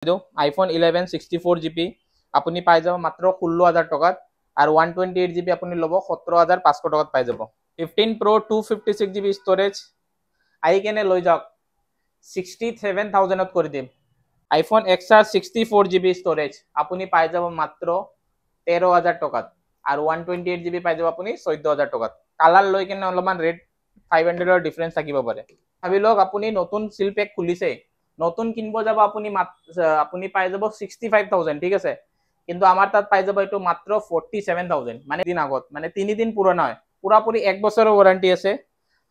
iPhone 11 64GB আপুনি পাই যাব মাত্ৰ 16000 টকাত আৰু 128GB আপুনি ল'ব 17500 টকাত পাই যাব 15 Pro 256GB ষ্টৰেজ আহি কেনে লৈ যাওক 67000 ত কৰি দিম iPhone XR 64GB ষ্টৰেজ আপুনি পাই যাব মাত্ৰ 13000 টকাত আৰু 128GB পাই যাব আপুনি 14000 টকাত কালাৰ লৈ কেনে অলপমান ৰেট 500 ৰ ডিফাৰেন্স থাকিব পাৰে ভাবি লওক আপুনি নতুন সিল পেক খুলিছে নতুন কিনব যাব আপুনি পাই যাব 65000 ঠিক আছে কিন্তু আমাৰ তাত পাই যাব এটো মাত্ৰ 47000 মানে দিন আগত মানে 3 দিন পুৰণা হয় পুৰাপুৰি 1 বছৰৰ ওয়াৰেন্টি আছে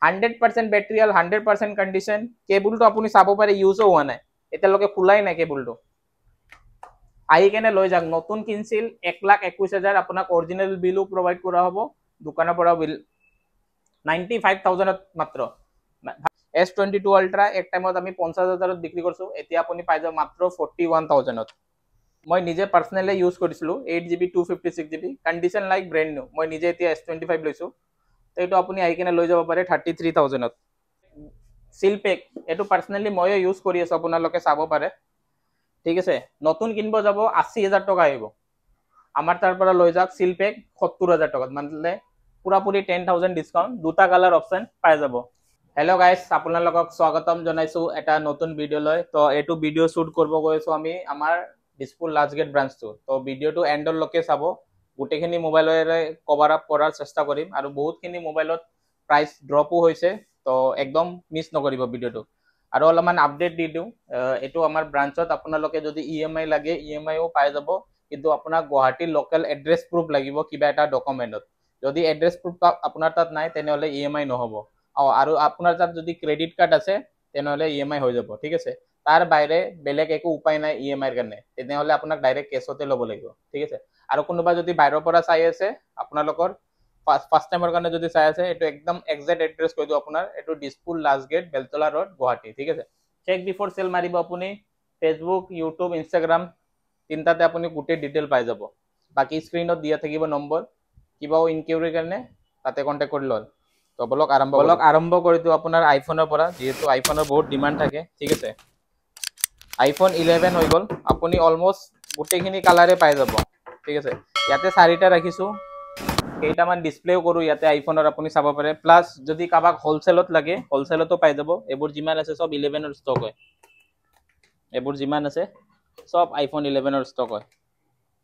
100% বেটাৰি আৰু 100% কন্ডিশন কেবলটো আপুনি চাব পাৰে ইউজও হোৱা নাই এতিয়ালৈকে খোলাই নাই কেবলটো আহি কেনে লৈ যাক নতুন কিনছিল 1,21,000 আপোনাক অৰিজিনাল বিলও প্ৰভাইড কৰা হ'ব দোকানৰ পৰা বিল 95000 মাত্ৰ S22 Ultra এক টাইমত আমি 50000 ত বিক্ৰী কৰিছো এতিয়া আপুনি পাই যাব মাত্ৰ 41000 ত মই নিজে পাৰ্সোনালি ইউজ কৰিছিলো 8GB 256GB condition like brand new মই নিজে এতিয়া S25 লৈছো তো এটো আপুনি আহি কেনে লৈ যাব পাৰে 33000 ত সিল পেক এটো পাৰ্সোনালি মই ইউজ কৰি আছো আপোনালোকে চাব পাৰে ঠিক আছে নতুন কিনব যাব 80000 টকা আহিব আমাৰ তাৰ পৰা লৈ যাক সিল পেক 70000 টকাত মানে পুৰাপুৰি 10000 ডিসকাউন্ট দুটা কালাৰ অপচন পাই যাব হেল্ল' গাইস আপোনালোকক স্বাগতম জনাইছো এটা নতুন ভিডিও লৈ তো এটো ভিডিও শুট কৰিব গৈছো আমি আমাৰ দিছপুৰ লাষ্ট গেট ব্ৰাঞ্চটো তো ভিডিওটো এন্ডৰ লকে চাব গুটেখিনি মোবাইলৰে কভাৰ আপ কৰাৰ চেষ্টা কৰিম আৰু বহুতখিনি মোবাইলত প্ৰাইস ড্ৰপো হৈছে তো একদম মিস নকৰিব ভিডিওটো আৰু অলপমান আপডেট দি দিও এটো আমাৰ ব্ৰাঞ্চত আপোনালোকে যদি ইএমআই লাগে ইএমআইও পাই যাব কিন্তু আপোনাক গুৱাহাটী লোকেল এড্ৰেছ প্ৰুফ লাগিব কিবা এটা ডকুমেন্টত যদি এড্ৰেছ প্ৰুফ আপোনাৰ তাত নাই তেনেহলে ইএমআই নহব আৰু আপোনাৰ তাত যদি ক্ৰেডিট কাৰ্ড আছে তেনেহলে ইএমআই হৈ যাব ঠিক আছে তাৰ বাইৰে বেলেগ একো উপায় নাই ইএমআইৰ কাৰণে তেনেহলে আপোনাক ডাইৰেক্ট কেছতে ল'ব লাগিব ঠিক আছে আৰু কোনোবা যদি বাইৰৰ পৰা চাই আছে আপোনালোকৰ ফাৰ্স্ট টাইমৰ কাৰণে যদি চাই আছে এটো একদম এক্সাক্ট এড্ৰেছ কৈ দিও আপোনাৰ এটো Dispur last gate Beltola road Guwahati ঠিক আছে চেক বিফৰ সেল মাৰিব আপুনি ফেসবুক ইউটিউব ইনষ্টাগ্ৰাম তিনটাতে আপুনি গুটে ডিটেইল পাই যাব বাকি স্ক্ৰিনত দিয়া থাকিব নম্বৰ কিবাও ইনকুইৰি কাৰণে তাতে কন্টাক্ট কৰি লল তো বলক আৰম্ভ কৰি দিও আপোনাৰ আইফোনৰ পৰা যেহেতু আইফোনৰ বহুত ডিমান্ড থাকে ঠিক আছে iPhone 11 হৈ গল আপুনি অলমোস্ট গুটেখিনি কালাৰে পাই যাব ঠিক আছে ইয়াতে চাৰিটা ৰাখিছো কেইটামান ডিসপ্লেও কৰো ইয়াতে আইফোনৰ আপুনি চাব পাৰে প্লাস যদি কাবাক হোলসেলত লাগে হোলসেলতো পাই যাব এবোৰ জিমান আছে সব 11 ৰ ষ্টক হয় এবোৰ জিমান আছে সব iPhone 11 ৰ ষ্টক হয়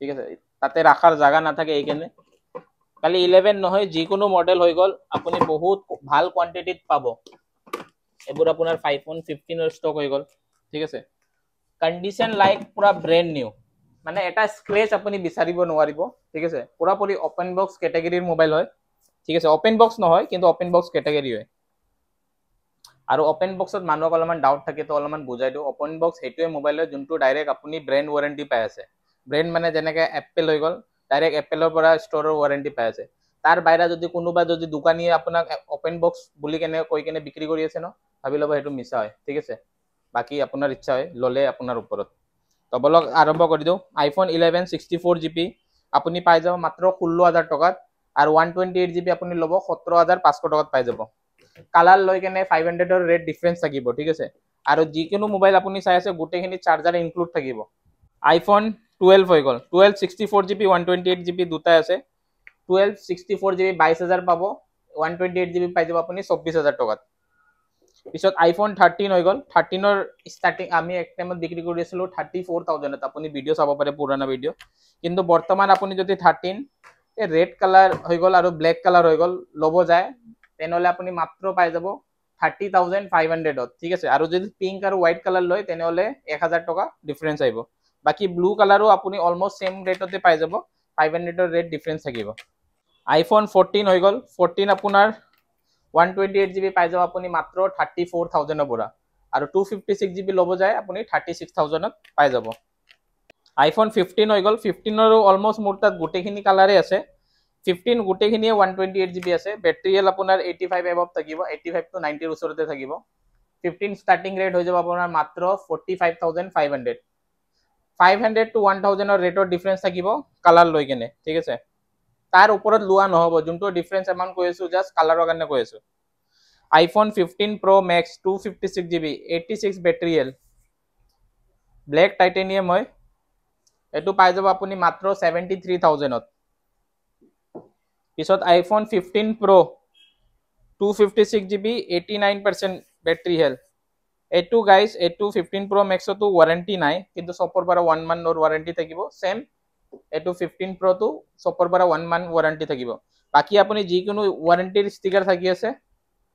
ঠিক আছে তাতে ৰাখাৰ জায়গা নাথাকে এইকেনে খালি 11 নহয় যিকোনো মডেল হৈ গল আপুনি বহুত ভাল কোয়ান্টিটিত পাব এবোৰ আপোনাৰ iPhone 15 ৰ ষ্টক হৈ গল ঠিক আছে কন্ডিশন লাইক পুৰা ব্ৰ্যান্ড নিউ মানে এটা স্ক্ৰ্যাচ আপুনি বিচাৰিব নোৱাৰিব ঠিক আছে পুৰাপুৰি ওপেন বক্স ক্যাটাগৰীৰ মোবাইল হয় ঠিক আছে ওপেন বক্স নহয় কিন্তু ওপেন বক্স ক্যাটাগৰী হয় আৰু ওপেন বক্সত মানুহক অলপমান ডাউট থাকে তো অলপমান বুজাই দিও ওপেন বক্স হেতুৱে মোবাইলৰ যোনটো ডাইৰেক্ট আপুনি ব্ৰ্যান্ড ওয়াৰেন্টি পাই আছে ব্ৰ্যান্ড মানে যেনেকে এপল হৈ গল ডাইৰেক্ট এপলৰ পৰা ষ্টৰৰ ওয়াৰেন্টি পাই আছে তাৰ বাইৰা যদি কোনোবা যদি দোকানীয়ে আপোনাক ওপেন বক্স বুলি কেনে কৈ কেনে বিক্ৰী কৰি আছে ন ভাবি লব হেতু মিছা হয় ঠিক আছে বাকি আপোনাৰ ইচ্ছা হয় ললে আপোনাৰ ওপৰত তো বলক আৰম্ভ কৰি দিও iPhone 11 64GB আপুনি পাই যাব মাত্ৰ 16000 টকাত আৰু 128GB আপুনি ল'ব 17500 টকাত পাই যাব কালাৰ লৈ কেনে 500 ৰ ৰেট ডিফাৰেন্স থাকিব ঠিক আছে আৰু যিকোনো মোবাইল আপুনি চাই আছে গুটেখিনি চাৰ্জাৰ ইনক্লুড থাকিব iPhone 12 হৈ গল 12 64GB 128GB দুটা আছে 12 64GB 22000 পাব 128GB পাই যাব আপুনি 24000 টকাত পিছত iPhone 13 হৈ গল 13 ৰ ষ্টাৰ্টিং আমি এক টাইমত বিক্ৰী কৰি আছিলো 34000 ত আপুনি ভিডিও চাব পাৰে পুৰণা ভিডিও কিন্তু বৰ্তমান আপুনি যদি 13 এ ৰেড কালাৰ হৈ গল আৰু ব্ল্যাক কালাৰ হৈ গল লব যায় তেনেহলে আপুনি মাত্ৰ পাই যাব 30500 ত ঠিক আছে আৰু যদি পিংক আৰু হোৱাইট কালাৰ লয় তেনেহলে 1000 টকা ডিফাৰেন্স আহিব বাকি ব্লু কালাৰো আপুনি অলমোস্ট সেম ৰেটতে পাই যাব 500 ৰ ৰেট ডিফাৰেন্স থাকিব iPhone 14 হৈ গল 14 আপোনাৰ 128GB পাই যাব আপুনি মাত্ৰ 34000 ৰ পৰা আৰু 256GB লব যায় আপুনি 36000 ত পাই যাব iPhone 15 হৈ গল 15 ৰো অলমোস্ট মোৰ তাত গুটেখিনি কালাৰে আছে 15 গুটেখিনিয়ে 128GB আছে বেটাৰি হেল আপোনাৰ 85 এবভ থাকিব 85 to 90 ৰ ওচৰতে থাকিব 15 ষ্টাৰ্টিং ৰেট হৈ যাব আপোনাৰ মাত্ৰ 45500 500 to 1000 ৰ ৰেটৰ ডিফাৰেন্স থাকিব কালাৰ লৈ কেনে ঠিক আছে তাৰ ওপৰত লোৱা নহব যোনটো ডিফাৰেন্স এমাউন্ট কৈ আছো জাস্ট কালাৰৰ কাৰণে কৈ আছো iPhone 15 Pro Max 256GB 86 battery health black titanium হয়, এটো পাই যাব আপুনি মাত্ৰ 73,000ত। পিছত iPhone 15 Pro 256GB 89% battery health. এটো গাইজ এটো 15 Pro Max তো ওয়াৰেন্টি নাই, কিন্তু সপৰ পৰা 1 মান্থৰ ওয়াৰেন্টি থাকিব। সেম এটো 15 Pro তো সপৰ পৰা 1 মান্থ ওয়াৰেন্টি থাকিব। বাকি আপুনি যিকোনো ওয়াৰেন্টিৰ ষ্টিকাৰ থাকি আছে,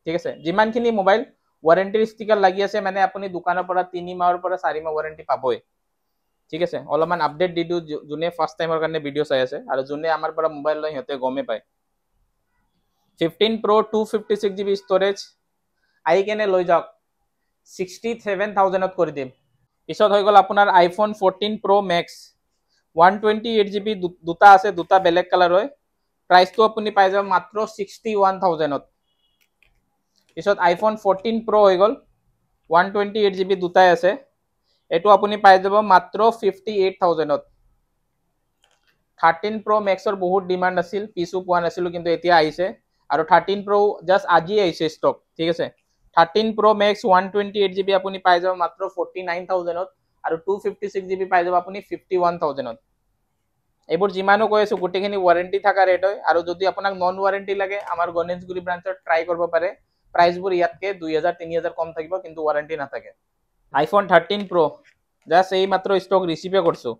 ঠিক আছে, যিমানখিনি মোবাইল ওয়াৰেন্টিৰ ষ্টিকাৰ লাগি আছে মানে আপুনি দোকানৰ পৰা 3 মাহৰ পৰা 4 মাহ ওয়াৰেন্টি পাবই, ঠিক আছে। অলপমান আপডেট দি দিও, যোনে ফাৰ্স্ট টাইমৰ কাৰণে ভিডিও চাই আছে আৰু যোনে আমাৰ পৰা মোবাইল লয় সিহঁতে গমে পায়। 15 Pro 256GB ষ্টৰেজ আহি কেনে লৈ যাওক 67,000ত কৰি দিম। পিছত হৈ গ'ল আপোনাৰ আইফোন 14 Pro Max 128GB দুটা আছে, দুটা বেলেগ কালাৰ হয়। প্ৰাইচটো আপুনি পাই যাব মাত্ৰ 61,000ত। পিছত আইফোন 14 Pro হৈ গ'ল 128GB দুটাই আছে, এটো আপুনি পাই যাব মাত্ৰ 58,000ত। 13 Pro Maxৰ বহুত ডিমান্ড আছিল, পিছু পোৱা নাছিলো, কিন্তু এতিয়া আহিছে। আৰু 13 Pro জাস্ট আজি আহিছে ষ্টক, ঠিক আছে। 13 Pro Max 128GB আপুনি পাই যাব মাত্ৰ 49,000ত আৰু 256GB পাই যাব আপুনি 51,000ত। এইবোৰ যিমানো কৈ আছো গোটেইখিনি ওয়াৰেন্টি থাকা ৰেট হয়। আৰু যদি আপোনাক নন ওয়াৰেন্টি লাগে আমাৰ গণেশগুৰি ব্ৰাঞ্চত ট্ৰাই কৰিব পাৰে। প্ৰাইচবোৰ ইয়াতকে 2,000-3,000 কম থাকিব, কিন্তু ওয়াৰেন্টি নাথাকে। আইফোন 13 Pro জাস্ট এই মাত্ৰ ষ্টক ৰিসিভে কৰছো।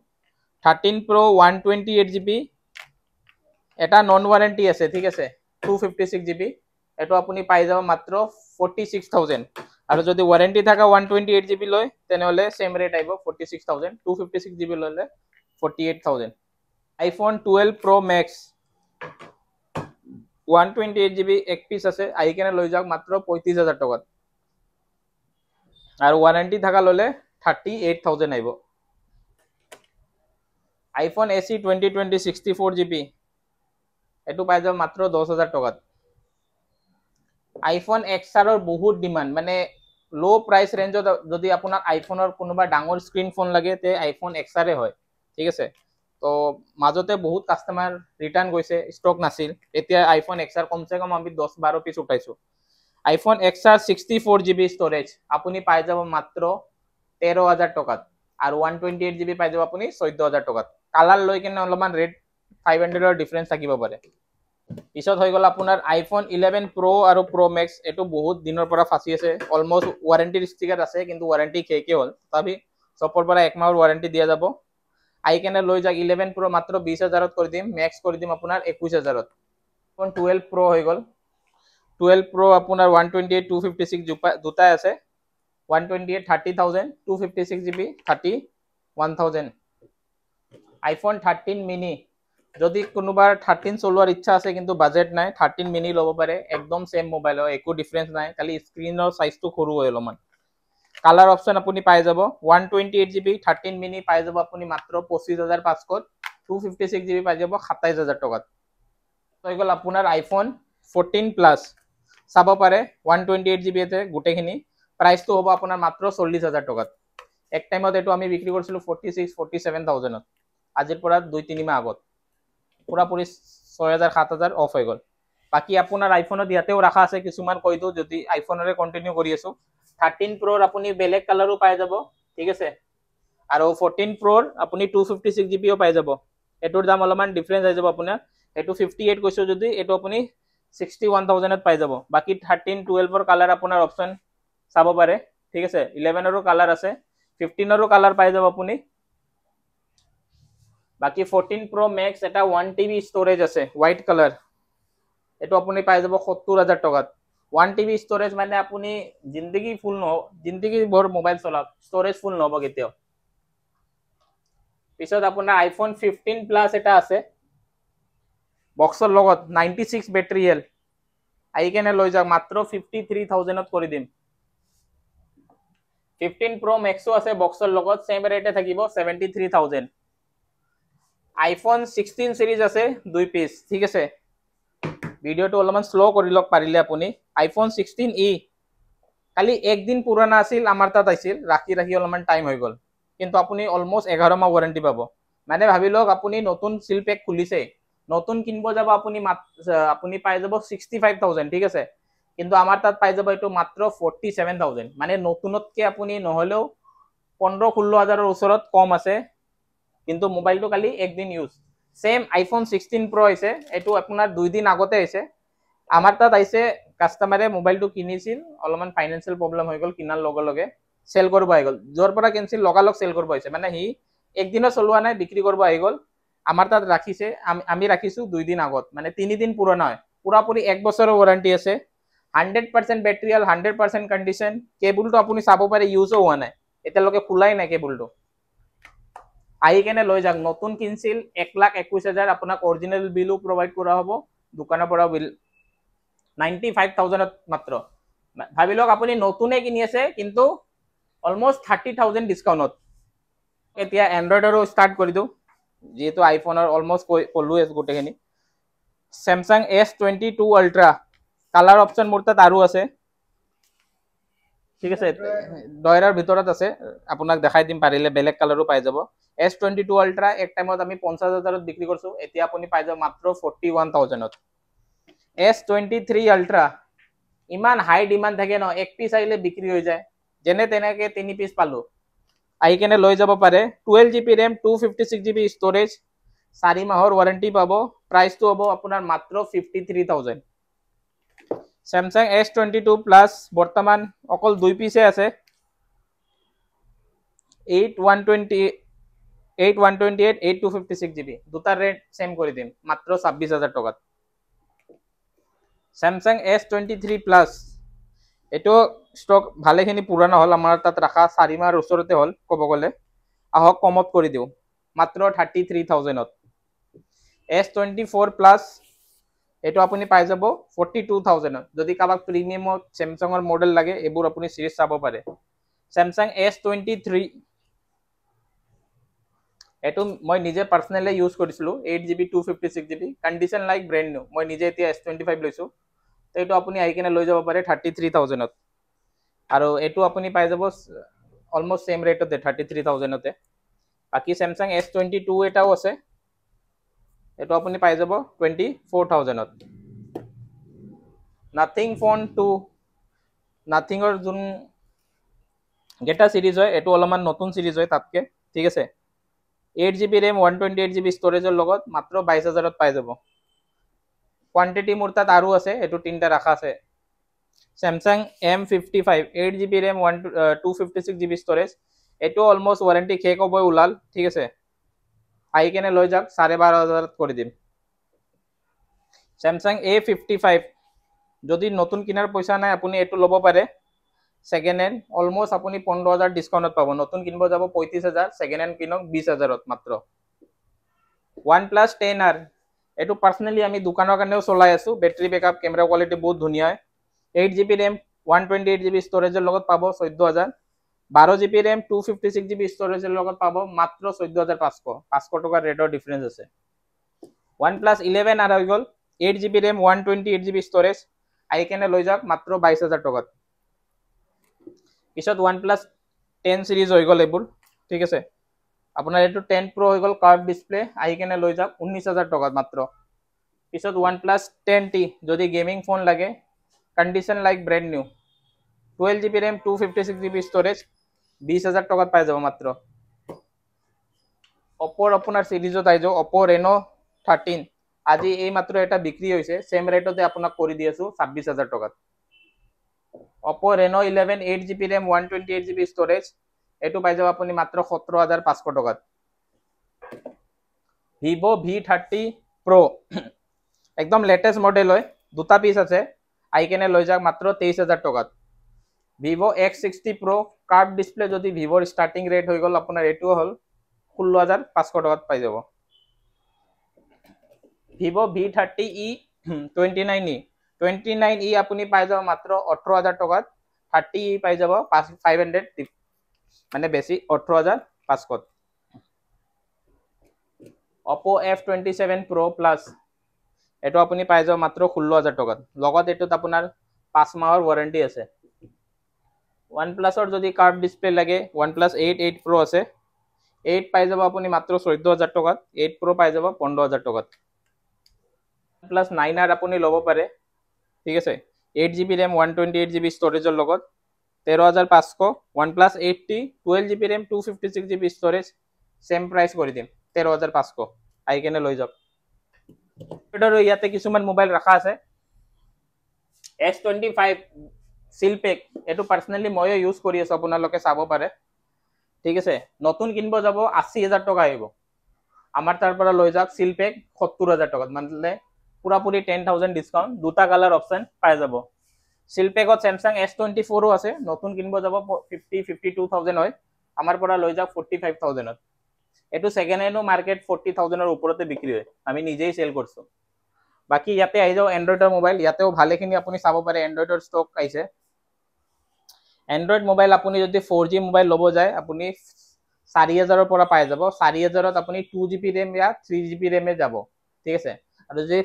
13 Pro 128GB এটা নন ওয়াৰেন্টি আছে, ঠিক আছে, 256GB এটো আপুনি পাই যাব মাত্ৰ 46,000। আৰু যদি ওয়াৰেন্টি থাকা 128GB লয় তেনেহলে সেম ৰেট আহিব 46,000, 256GB ললে 48,000। আইফোন 12 Pro Max 128GB এক পিস আছে, আহি কেনে লৈ যাওক মাত্ৰ 35,000 টকাত। আৰু ওয়ারেন্টি থাকা ললে 38,000 আহিব। আইফোন SE 2020 64GB এটো পাই যাব মাত্ৰ 10,000 টকাত। আইফোন XRৰ বহুত ডিমান্ড, মানে লো প্ৰাইস ৰেঞ্জত যদি আপোনাক আইফোনৰ কোনোবা ডাঙৰ স্ক্রিন ফোন লাগে তে আইফোন XR হয়, ঠিক আছে। তো মাজতে বহুত কাস্টমাৰ ৰিটাৰ্ণ গৈছে, ষ্টক নাছিল। এতিয়া আইফোন XR কমসে কম আমি 10-12 পিস উঠাইছো। আইফোন XR 64GB ষ্টৰেজ আপুনি পাই যাব মাত্ৰ 13,000 টকাত আৰু 128GB পাই যাব আপুনি 14,000 টকাত। কালাৰ লৈ কেনে অলপমান ৰেট 500ৰ ডিফাৰেন্স থাকিব পাৰে। পিছত হৈ গ'ল আপোনাৰ আইফোন 11 Pro আৰু Pro Max এটো বহুত দিনৰ পৰা ফাঁসি আছে। অলমোস্ট ওয়াৰেন্টিৰ ষ্টিকাৰ আছে, কিন্তু ওয়াৰেন্টি শেষে হ'ল। তথাপি সপৰ পৰা 1 মাহৰ ওয়াৰেন্টি দিয়া যাব। আই কেনে লৈ যাক 11 Pro মাত্ৰ 20,000ত কৰি দিম, Max কৰি দিম আপোনাৰ 21,000ত। আইফোন 12 Pro হৈ গ'ল 12 Pro আপোনাৰ 128 256 দুটাই আছে। 128 30,000, 256GB 31,000। আইফোন 13 মিনি যদি কোনোবাৰ 13 চলোৱাৰ ইচ্ছা আছে কিন্তু বাজেট নাই, 13 মিনি ল'ব পাৰে। একদম সেম মোবাইল হয়, একো ডিফাৰেন্স নাই, খালি স্ক্ৰিনৰ সাইজটো সৰু হয় অলপমান। কালার অপশন আপুনি পাই যাব 128GB 13 মিনি পাই যাব আপুনি মাত্ৰ 25,500, 256GB পাই যাব 27,000 টকাত। হৈ গ'ল আপোনাৰ আইফোন 14 প্লাস চাব পাৰে 128GB তে গোটেইখিনি। প্ৰাইচটো হ'ব আপোনাৰ মাত্ৰ 40,000 টকাত। এক টাইমত এটো আমি বিক্ৰী কৰিছিলো 46-47,000ত, আজিৰ পৰা 2-3 মাহ আগত। পুৰাপুৰি 6,000-7,000 অফ হৈ গ'ল। বাকি আপোনাৰ আইফোনত ইয়াতেও ৰাখা আছে, কিছুমান কৈ দিও যদি আইফোনৰে কন্টিনিউ কৰি আছো। 13 Proৰ আপুনি বেলেগ কালাৰো পাই যাব, ঠিক আছে। আৰু 14 Proৰ আপুনি 256GBও পাই যাব। এটোৰ দাম অলপমান ডিফাৰেন্স হৈ যাব আপোনাৰ। এটো 58 কৈছো যদি এটো আপুনি 61,000ত পাই যাব। বাকি 13 12ৰ কালাৰ আপোনাৰ অপশন চাব পাৰে, ঠিক আছে। 11ৰো কালাৰ আছে, 15ৰো কালাৰ পাই যাব আপুনি। বাকি 14 Pro Max এটা 1TB ষ্টৰেজ আছে, হোৱাইট কালাৰ, এটো আপুনি পাই যাব 70,000 টকাত। 1TB ষ্টৰেজ মানে আপুনি জিন্দগি ফুল নহব, জিন্দগি ভৰ মোবাইল চলাওক, ষ্টৰেজ ফুল নহব কেতিয়াও। পিছত আপোনাৰ আইফোন 15 প্লাস এটা আছে বক্সৰ লগত 96 বেটাৰী হেল্থ, আহি কেনে লৈ যাওক মাত্ৰ 53,000ত কৰি দিম। 15 Pro Maxও আছে বক্সৰ লগত, সেম ৰেটে থাকিব 73,000। আইফোন 16 সিৰিজ আছে 2 পিস, ঠিক আছে। ভিডিওটো অলপমান স্লো কৰি লওক পাৰিলে আপুনি। আইফোন 16e খালি একদিন পুৰণা আছিল, আমাৰ তাত আছিল, ৰাখি ৰাখি অলপমান টাইম হৈ গ'ল, কিন্তু আপুনি অলমোস্ট 11 মাহ ওয়ারেন্টি পাব। মানে ভাবি লওক আপুনি নতুন সিল পেক খুলিছে, নতুন কিনব যাব আপুনি পাই যাব 65,000, ঠিক আছে। কিন্তু আমাৰ তাত পাই যাব এটো মাত্ৰ 47,000, মানে নতুনতকে আপুনি নহলেও 15-16 ওচৰত কম আছে, কিন্তু মোবাইলটো খালি একদিন ইউজ। সেম আইফোন 16 Pro হৈছে, এইটো আপোনাৰ 2 দিন আগতে আহিছে। আমাৰ তাত আহিছে, কাষ্টমাৰে মোবাইলটো কিনিছিল, অলপমান ফাইনেন্সিয়েল প্ৰব্লেম হৈ গ'ল, কিনাৰ লগে লগে চেল কৰিব আহি গ'ল। যোৱাৰ পৰা কিনিছিল লগালগ চেল কৰিব আহিছে, মানে সি একদিনো চলোৱা নাই, বিক্ৰী কৰিব আহি গ'ল। আমাৰ তাত ৰাখিছে, আমি ৰাখিছোঁ 2 দিন আগত, মানে 3 দিন পুৰণা হয়। পুৰাপুৰি 1 বছৰৰ ৱাৰেণ্টি আছে, 100% বেটেৰিয়েল, 100% কণ্ডিশ্যন। কেবুলটো আপুনি চাব পাৰে ইউজো হোৱা নাই, এতিয়ালৈকে খোলাই নাই কেবুলটো। আহি কেনে লৈ যাওক, নতুন কিনছিল 1,21,000, আপোনাক অৰিজিনেল বিলো প্ৰভাইড কৰা হ'ব, দোকানৰ পৰা বিল 95,000 মাত্ৰ। ভাবি লওক আপুনি নতুনে কিনি আছে, কিন্তু অলমোষ্ট 30,000 ডিছকাউণ্টত। এতিয়া এণ্ড্ৰইডৰো ষ্টাৰ্ট কৰি দিওঁ, যিহেতু আইফোনৰ অলমোষ্ট ক'লোৱে গোটেইখিনি। Samsung S22 Ultra, colour option মোৰ তাত আৰু আছে, ঠিক আছে, দয়ৰাৰ ভিতৰত আছে, আপোনাক দেখাই দিম, পাৰিলে বেলেগ কালাৰো পাই যাব। S22 Ultra এক টাইমত আমি 50,000ত বিক্ৰী কৰিছোঁ, এতিয়া আপুনি পাই যাব মাত্ৰ 41,000ত। S23 Ultra, ইমান হাই ডিমাণ্ড থাকে ন, এক পিচ আহিলে বিক্ৰী হৈ যায়, যেনে তেনেকে 3 পিচ পালোঁ, আহি কেনে লৈ যাব পাৰে। 12GB RAM, 256GB ষ্ট'ৰেজ, 4 মাহৰ ৱাৰেণ্টি পাব। প্ৰাইচটো হ'ব আপোনাৰ মাত্ৰ 53,000। Samsung S22 Plus বৰ্তমান অকল 2 পিচে আছে, 8/128, 8/256GB, দুটা ৰেট সেম কৰি দিম মাত্ৰ 26,000 টকাত। Samsung S23 Plus, এইটো ষ্টক ভালেখিনি পুৰণা হ'ল, আমাৰ তাত ৰাখা 4 মাহৰ ওচৰতে হ'ল ক'ব গ'লে। আহক কমত কৰি দিওঁ, মাত্ৰ 33,000ত। S24 Plus, এইটো আপুনি পাই যাব 42,000ত। যদি কাৰোবাক প্ৰিমিয়ামত চেমচাঙৰ মডেল লাগে, এইবোৰ আপুনি চিৰিজ চাব পাৰে। Samsung S23, এইটো মই নিজে পাৰ্চনেলি ইউজ কৰিছিলোঁ, 8GB 256GB, condition like brand new. মই নিজে এতিয়া S25 লৈছোঁ, তো এইটো আপুনি আহি কিনে লৈ যাব পাৰে 33,000ত। আৰু এইটো আপুনি পাই যাব অলমোষ্ট চেম ৰেটতে 33,000তে। বাকী Samsung S22 এটাও আছে, এইটো আপুনি পাই যাব 24,000ত। নাথিং ফোন 2, নাথিঙৰ যোন গেটা চিৰিজ হয়, এইটো অলপমান নতুন চিৰিজ হয় তাতকে, ঠিক আছে। 8GB RAM, 128GB ষ্ট'ৰেজৰ লগত মাত্ৰ 22,000ত পাই যাব। কোৱান্টিটি মোৰ তাত আৰু আছে, এইটো 3টা ৰাখা আছে। Samsung M55, 8GB RAM, 256GB storage, এইটো অলমোষ্ট ৱাৰেণ্টি শেষ হ'বই ওলাল, ঠিক আছে। আহি কেনে লৈ যাওক, 12,500ত কৰি দিম। Samsung A55, যদি নতুন কিনাৰ পইচা নাই, আপুনি এইটো ল'ব পাৰে, ছেকেণ্ড হেণ্ড, অলমোষ্ট আপুনি 15,000 ডিছকাউণ্টত পাব। নতুন কিনিব যাব 35,000, ছেকেণ্ড হেণ্ড কিনক 20,000ত মাত্ৰ। OnePlus 10R, এইটো পাৰ্চনেলি আমি দোকানৰ কাৰণেও চলাই আছোঁ, বেটাৰী বেকআপ, কেমেৰা কোৱালিটি বহুত ধুনীয়া হয়। 8GB RAM, 128GB ষ্ট'ৰেজৰ লগত পাব 14,000। 12GB RAM, 256GB ষ্ট'ৰেজৰ লগত পাব মাত্ৰ 14,500। 500 টকাৰ ৰেটৰ ডিফাৰেঞ্চ আছে। OnePlus 11R হৈ গ'ল, 8GB RAM, 128GB ষ্ট'ৰেজ, আহি কেনে লৈ যাওক মাত্ৰ 22,000 টকাত। পিছত OnePlus 10 চিৰিজ হৈ গ'ল এইবোৰ, ঠিক আছে। আপোনাৰ এইটো 10 Pro হৈ গ'ল, কাৰ্ভ ডিছপ্লে, আহি কেনে লৈ যাওক 19,000 টকাত মাত্ৰ। পিছত OnePlus 10T, যদি গেমিং ফোন লাগে, condition like brand new, 12GB RAM, 256GB storage, 20,000 টকাত পাই যাব মাত্ৰ। Oppo আপোনাৰ চিৰিজত আহি যাওক, Oppo Reno 13, আজি এই মাত্ৰ এটা বিক্ৰী হৈছে, চেম ৰেটতে আপোনাক কৰি দি আছোঁ 26,000 টকাত। Oppo Reno 11, 8GB RAM, 128GB storage, এইটো পাই যাব আপুনি মাত্ৰ 17,500 টকাত। Vivo V30 Pro, একদম লেটেষ্ট মডেল হয়, দুটা পিচ আছে, আহি কেনে লৈ যাওক মাত্ৰ 23,000 টকাত। Vivo X60 Pro, curve display, যদি ভিভৰ ষ্টাৰ্টিং ৰেট হৈ গ'ল আপোনাৰ এইটোও হ'ল 16,500 টকাত পাই যাব। Vivo V30e 29e আপুনি পাই যাব মাত্ৰ 18,000 টকাত। 30e পাই যাব 500, মানে বেছি 18,500। Oppo F27 Pro Plus, এইটো আপুনি পাই যাব মাত্ৰ 16,000 টকাত, লগত এইটোত আপোনাৰ 5 মাহৰ ৱাৰেণ্টি আছে। OnePlusৰ যদি কাৰ্ভ ডিছপ্লে লাগে, OnePlus 8 Pro আছে, 8 পাই যাব আপুনি মাত্ৰ 14,000 টকাত, 8 Pro পাই যাব 15,000 টকাত। OnePlus 9R আপুনি ল'ব পাৰে, ঠিক আছে, 8GB RAM, 128GB ষ্ট'ৰেজৰ লগত, 13,500 OnePlus 8T 12GB RAM 256GB storage same price কৰি দিম 13,500 আই কেনে লৈ যাওক আৰু ইয়াতে কিছুমান মোবাইল ৰাখা আছে S25 Silpec এটো পাৰ্সোনালি মই ইউজ কৰি আছো আপোনালোকে চাব পাৰে ঠিক আছে নতুন কিনব যাব 80,000 টকা আহিব আমাৰ তাৰ পৰা লৈ যাওক Silpec 70,000 টকা মানে পুৰা পুৰি 10,000 ডিসকাউন্ট দুটা কালাৰ অপচন পাই যাব Silpec Samsung S24 ও আছে নতুন কিনব যাব 52,000 হয় আমাৰ পৰা লৈ যাওক 45,000 এটো সেকেন্ড হ্যান্ড মার্কেট 40,000 এর উপরতে বিক্রি হয় আমি নিজেই সেল করছো বাকি ইয়াতে আই যাও অ্যান্ড্ৰয়েডৰ মোবাইল ইয়াতেও ভালেখিনি আপুনি চাব পাৰে অ্যান্ড্ৰয়েডৰ স্টক আইছে অ্যান্ড্রয়েড মোবাইল আপুনি যদি 4G মোবাইল লব যায় আপুনি 4000 এর পৰা পাই যাব 4000 ত আপুনি 2GB RAM या 3GB RAM এ যাব ঠিক আছে আৰু যদি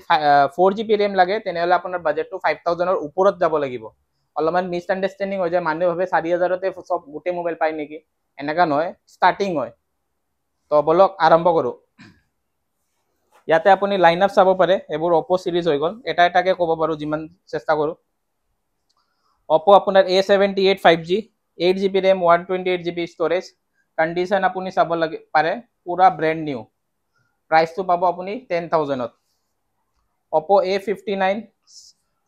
4GB RAM লাগে তেনেহলে আপোনাৰ বাজেটটো 5000 এৰ উপৰত যাব লাগিব অলপমান মিস আন্ডারস্ট্যান্ডিং হৈ যায় মানুহে ভাবে 4000 তে সব গোটে মোবাইল পাই নেকি এনেকা নহয় স্টার্টিং হয় তো বলক আৰম্ভ কৰো ইয়াতে আপুনি লাইনআপ চাব পাৰে এবোৰ Oppo সিৰিজ হৈ গল এটা এটাকে ক'ব পাৰো যিমান চেষ্টা কৰো Oppo আপোনাৰ A78 5G 8GB RAM 128GB storage condition আপুনি চাব লাগে পাৰে পুৰা ব্র্যান্ড নিউ প্রাইস তো পাবো আপুনি 10,000 ত Oppo A59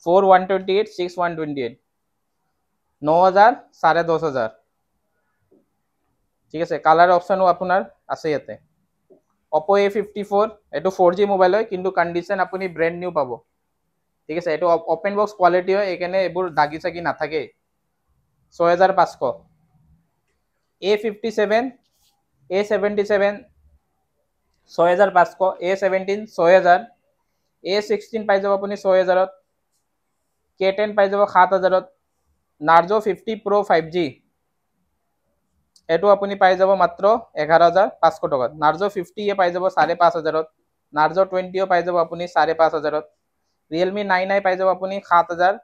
4128 6128 9000 10,500 ঠিক আছে কালার অপশনও আপনার আছে ইয়াতে Oppo A54 এটো 4G মোবাইল হয় কিন্তু কন্ডিশন আপুনি ব্র্যান্ড নিউ পাবো ঠিক আছে এটো ওপেন বক্স কোয়ালিটি হয় এখানে এবোৰ দাগি সাগি না থাকে 6500 A57 A77 6500 A17 6000 A16 পাই যাব আপুনি 6000 ত K10 পাই যাব 7000 ত Narzo 50 Pro 5G এটো আপুনি পাই যাব মাত্ৰ 11,500 টকাত Narzo 50 এ পাই যাব 5,500 ত Narzo 20 ও পাই যাব আপুনি 5,500 ত Realme 9i পাই যাব আপুনি 7,000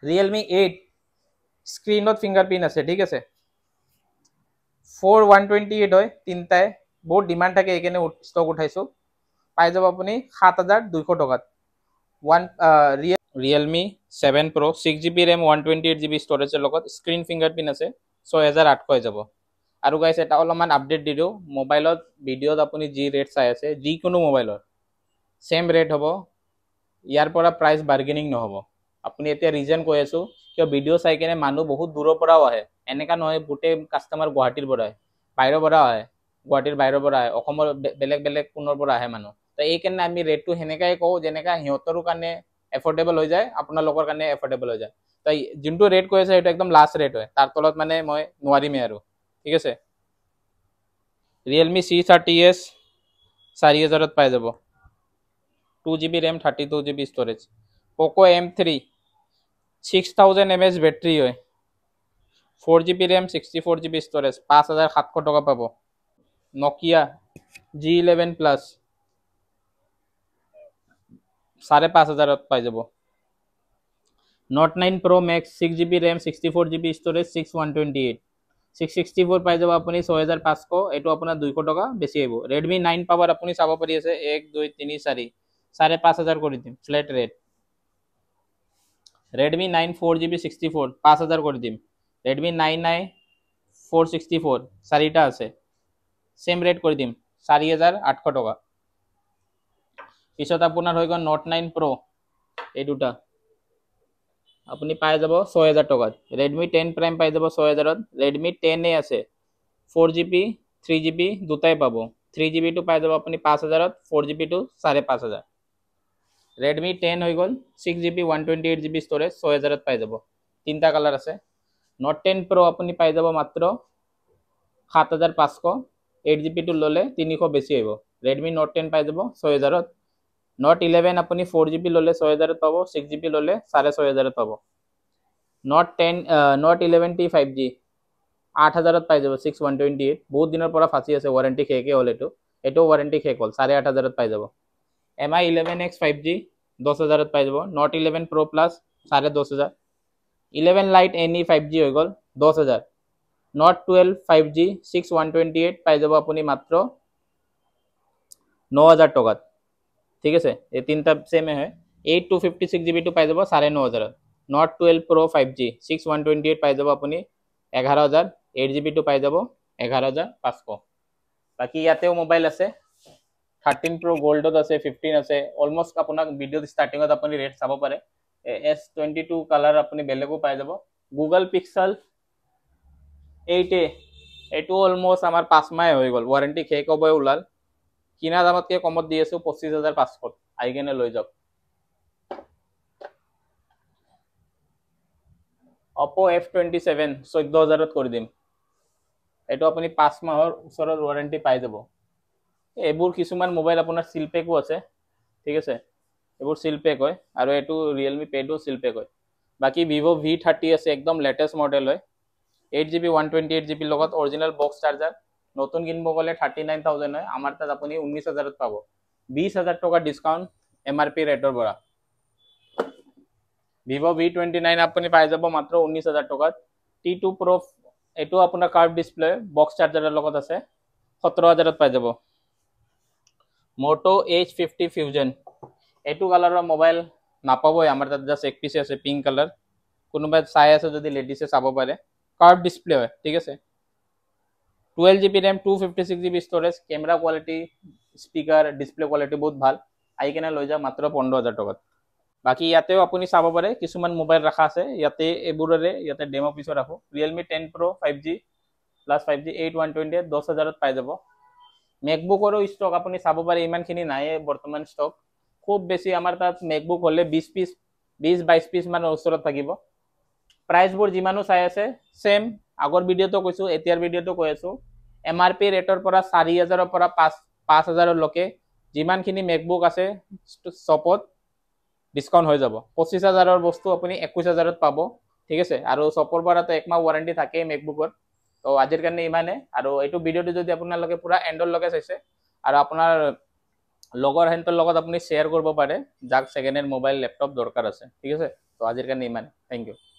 Realme 8 স্ক্রিনত ফিঙ্গারপ্রিন্ট আছে ঠিক আছে 4128 হয় তিনটায় বহুত ডিমান্ড থাকে এখানে স্টক উঠাইছো পাই যাব আপুনি 7,200 টকাত Realme 7 Pro 6GB RAM 128GB storage এর লগত স্ক্রিন ফিঙ্গারপ্রিন্ট আছে 6,800 হৈ যাব আৰু গাইস এটা অলপমান আপডেট দিও মোবাইলত ভিডিওত আপুনি জি ৰেট চাই আছে জি কোনো মোবাইলৰ সেম ৰেট হ'ব ইয়াৰ পৰা প্ৰাইস বাৰ্গেনিং নহব আপুনি এতিয়া ৰিজন কৈ আছো কিয় ভিডিও চাই কেনে মানুহ বহুত দূৰৰ পৰাও আহে এনেকা নহয় গোটে কাস্টমাৰ গুৱাহাটীৰ পৰা আহে বাইৰৰ পৰা আহে গুৱাহাটীৰ বাইৰৰ পৰা আহে অসমৰ বেলেগ বেলেগ কোণৰ পৰা আহে মানুহ তো এই কাৰণে আমি ৰেটটো হেনেকাই কও যেনেকা হিয়তৰ কাৰণে এফৰ্ডেবল হৈ যায় আপোনাৰ লোকৰ কাৰণে এফৰ্ডেবল হৈ যায় তাই যোনটো ৰেট কৈ আছে এটা একদম লাস্ট ৰেট হয় তাৰ তলত মানে মই নোৱাৰিমে আৰু ঠিক আছে Realme C30s 4000 ত পাই যাব 2GB RAM 32GB storage Poco M3 6000 mAh battery হয় 4GB RAM 64GB storage 5,700 টাকা পাবো Nokia G11 Plus 5,500 ত পাই যাব Note 9 Pro Max 6GB RAM 64GB storage 6128 664 পাই যাব আপুনি 6,500 এটো আপোনাৰ 200 টাকা বেছি আহিব Redmi 9 পাৱাৰ আপুনি চাব পাৰি আছে 1 2 3 4 5,500 কৰি দিম ফ্ল্যাট ৰেট Redmi 9 4GB 64 5,000 কৰি দিম Redmi 9i 464 চাৰিটা আছে সেম ৰেট কৰি দিম 4,800 টকা পিছত আপোনাৰ হৈ গল Note 9 Pro এই দুটা আপুনি পাই যাব 6,000 টকাত Redmi 10 Prime পাই যাব 6,000 ত Redmi 10a আছে 4GB 3GB দুটাই পাব 3GB টো পাই যাব আপুনি 5,000 ত 4GB টো 5,500 Redmi 10 হৈ গল 6GB 128GB storage 6,000 ত পাই যাব তিনটা কালার আছে Note 10 Pro আপুনি পাই যাব মাত্ৰ 7,500 8GB টো ললে 300 বেছি আহিব Redmi Note 10 পাই যাব 6,000 ত Note 11 আপুনি 4GB ললে 6,000 ত পাব 6GB ললে 6,500 ত পাব Note 11T 5G 8,000 ত পাই যাব 6128 বহুত দিনৰ পৰা ফাঁচি আছে ওয়ারেন্টি শেষে হল এটো ওয়ারেন্টি শেষ হল 8,500 ত পাই যাব MI 11X 5G 10,000 ত পাই যাব Note 11 Pro Plus 10,500 11 Lite NE 5G হৈ গল 10,000 Note 12 5G 6128 পাই যাব আপুনি মাত্ৰ 9,000 টকাত ঠিক আছে এই তিনটা সেম হয় 8 256GB টো পাই যাব 9,500 Note 12 Pro 5G 6128 পাই যাব আপুনি 11000 8GB টো পাই যাব 11500 বাকি ইয়াতেও মোবাইল আছে 13 Pro গোল্ডত আছে 15 আছে অলমোস্ট আপোনাক ভিডিও স্টার্টিংত আপুনি ৰেট চাব পাৰে S22 কালাৰ আপুনি বেলেগো পাই যাব Google Pixel 8a এটো অলমোস্ট আমাৰ 5 মাহ হৈ গল ওয়ারেন্টি শেষ হ'বই ওলাল কিনা দামতকে কমত দি আছো 25500 আইকেনে লৈ যাওক Oppo F27 14000 ত কৰি দিম এটো আপুনি 5 মাহৰ ওচৰৰ ওয়াৰেন্টি পাই যাব এবোৰ কিছুমান মোবাইল আপোনাৰ সিল পেকও আছে ঠিক আছে এবোৰ সিল পেক হয় আৰু এটো Realme Pad সিল পেক হয় বাকি Vivo V30 আছে একদম লেটেস্ট মডেল হয় 8GB 128GB লগত অৰিজিনাল বক্স চাৰ্জাৰ নতুন কিনব গলে 39000 হয় আমাৰ তাত আপুনি 19000 ত পাব 20000 টকা ডিসকাউন্ট MRP ৰেটৰ পৰা Vivo V29 আপুনি পাই যাব মাত্ৰ 19000 টকাত T2 Pro এটো আপোনাৰ কাৰ্ভ ডিসপ্লে বক্স চাৰ্জাৰৰ লগত আছে 17000 ত পাই যাব Moto H50 Fusion এটো কালাৰৰ মোবাইল নাপাবই আমাৰ তাত জাস্ট এক পিস আছে পিঙ্ক কালাৰ কোনোবা চাই আছে যদি লেডিসে চাব পাৰে কাৰ্ভ ডিসপ্লে হয় ঠিক আছে 12GB RAM 256GB storage camera quality speaker display quality বহুত ভাল আইকেনে লৈ যা মাত্ৰ 15000 টকাত বাকি ইয়াতেও আপুনি চাব পাৰে কিছুমান মোবাইল ৰাখা আছে ইয়াতে এবোৰৰে ইয়াতে ডেমো পিছত ৰাখো Realme 10 Pro 5G plus 5G 8128 10000 ত পাই যাব MacBookৰো ষ্টক আপুনি চাব পাৰে ইমানখিনি নাই বৰ্তমান ষ্টক খুব বেছি আমাৰ তাত MacBook হলে 20 পিস 20 22 পিস মান ওচৰত থাকিব প্ৰাইস বোৰ যিমানো চাই আছে সেম আগৰ ভিডিওটো কৈছো এতিয়াৰ ভিডিওটো কৈ আছো MRP ৰেটৰ পৰা 4000 ৰ পৰা 5000 লকে যিমানখিনি MacBook আছে শপত ডিসকাউন্ট হৈ যাব 25000 ৰ বস্তু আপুনি 21000 ত পাব ঠিক আছে আৰু শপৰ পৰা তো একমাহ ওয়াৰেন্টি থাকে MacBookৰ তো আজিৰ কাৰণে ইমানে আৰু এইটো ভিডিওটো যদি আপোনালোকে পুৰা এন্ডৰ লগে চাইছে আৰু আপোনাৰ লগৰ হেন্তৰ লগত আপুনি শেয়াৰ কৰিব পাৰে যাক সেকেন্ড হ্যান্ড মোবাইল ল্যাপটপ দৰকাৰ আছে ঠিক আছে তো আজিৰ কাৰণে ইমানে থ্যাংক ইউ